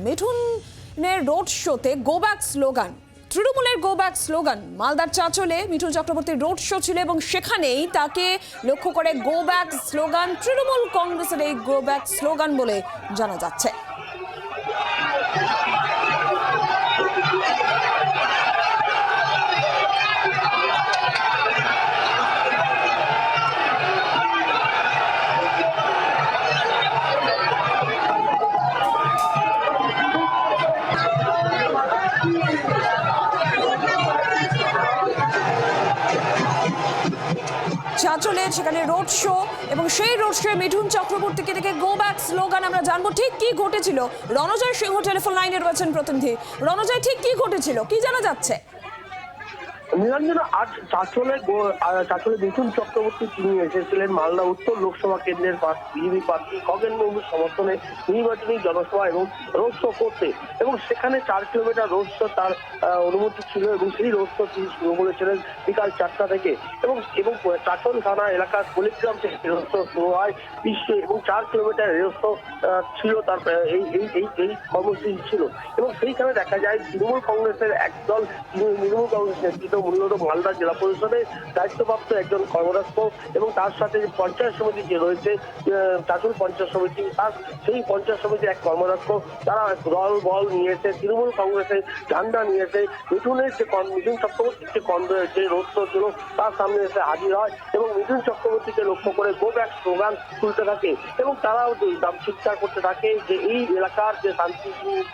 মিঠুনের road শোতে go back slogan, তৃণমূলের go back slogan. মালদার চাঁচলে মিঠুন চক্রবর্তীর রোড শো ছিল এবং সেখানেই তাকে লক্ষ্য করে গো ব্যাক স্লোগান। তৃণমূল কংগ্রেসের এই গো ব্যাক স্লোগান বলে জানা যাচ্ছে। চাঁচলে সেখানে রোড শো এবং সেই রোড শোয়ে মিঠুন চক্রবর্তীকে দেখে গো ব্যাক স্লোগান। আমরা জানবো ঠিক কি ঘটেছিল। রণজয় সিংহ টেলিফোন লাইনে রয়েছেন প্রতিনিধি। রণজয়, ঠিক কি ঘটেছিল, কি জানা যাচ্ছে? নীলাঞ্জনা, আজ চাঁচলে মিঠুন চক্রবর্তী তিনি এসেছিলেন মালদা উত্তর লোকসভা কেন্দ্রের বিজেপি প্রার্থী খগেন মুর্মুর সমর্থনে নির্বাচনী জনসভা এবং রোড শো করতে, এবং সেখানে 4 কিলোমিটার রোড শো তার অনুমতি ছিল এবং সেই রোড শো তিনি শুরু করেছিলেন বিকাল 4টা থেকে এবং চাঁচল থানা এলাকার পলিগ্রাম থেকে রোড শো শুরু হয় এবং 4 কিলোমিটার রোড শো ছিল তার এই কর্মসূচি ছিল। এবং সেইখানে দেখা যায় তৃণমূল কংগ্রেসের একদল তৃণমূল কংগ্রেস নেতৃত্ব মূলত মালদা জেলা পরিষদের দায়িত্বপ্রাপ্ত একজন কর্মরত এবং তার সাথে পঞ্চায়েত সমিতি যে রয়েছে চাঁচল পঞ্চায়েত সমিতি, তার সেই পঞ্চায়েত সমিতির এক কর্মরত, তারা দল বল নিয়েছে, তৃণমূল কংগ্রেসের ঝান্ডা নিয়েছে। মিঠুন চক্রবর্তীর যে রোড শো ছিল তার সামনে এসে হাজির হয় এবং মিঠুন চক্রবর্তীকে লক্ষ্য করে গো ব্যাক স্লোগান তুলতে থাকে এবং তারাও চিৎকার করতে থাকে যে এই এলাকার যে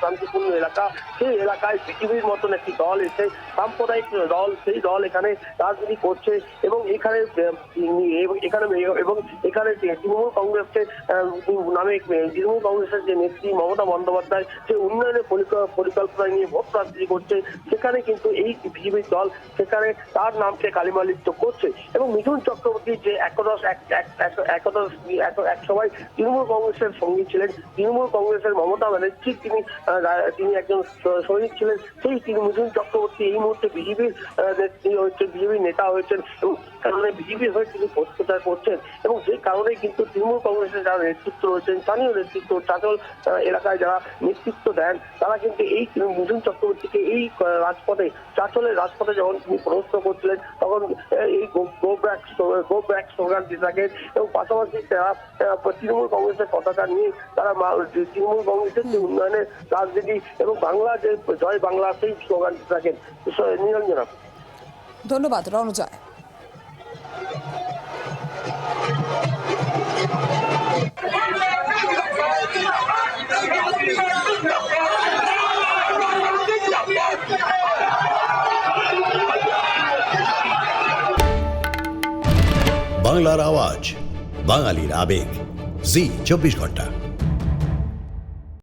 শান্তিপূর্ণ এলাকা, সেই এলাকায় বিজেপির মতন একটি দল এসে সাম্প্রদায়িক দল, সেই দল এখানে রাজনীতি করছে এবং এখানে তৃণমূল কংগ্রেসের নামে তৃণমূল কংগ্রেসের যে নেত্রী মমতা বন্দ্যোপাধ্যায় যে উন্নয়নের পরিকল্পনা নিয়ে ভোট রাজনীতি করছে, সেখানে কিন্তু এই বিজেপির দল সেখানে তার নামকে কালিমালিপ্ত করছে। এবং মিঠুন চক্রবর্তী যে এক সময় তৃণমূল কংগ্রেসের সঙ্গী ছিলেন, তৃণমূল কংগ্রেসের মমতা ব্যানার্জি তিনি একজন সৈনিক ছিলেন, সেই মিঠুন চক্রবর্তী এই মুহূর্তে বিজেপির নেতা হয়েছেন এবং কারণে বিজেপির হয়ে তিনি প্রচার করছেন। এবং যে কারণে কিন্তু তৃণমূল কংগ্রেসের যারা নেতৃত্ব রয়েছেন, স্থানীয় নেতৃত্ব, চাঁচল এলাকায় যারা নেতৃত্ব দেন, তারা কিন্তু এই মিঠুন চক্রবর্তীকে এই চাঁচলের রাজপথে যখন তিনি প্রদর্শন করছিলেন তখন এই গো ব্যাক স্লোগান দিতে থাকেন এবং পাশাপাশি তারা তৃণমূল কংগ্রেসের পতাকা নিয়ে তারা তৃণমূল কংগ্রেসের যে উন্নয়নের রাজনীতি এবং বাংলা যে জয় বাংলা সেই স্লোগান দিতে থাকেন। নীলাঞ্জনা, ধন্যবাদ রণজয়। বাংলার আওয়াজ, বাঙালির আবেগ, জি 24 ঘন্টা।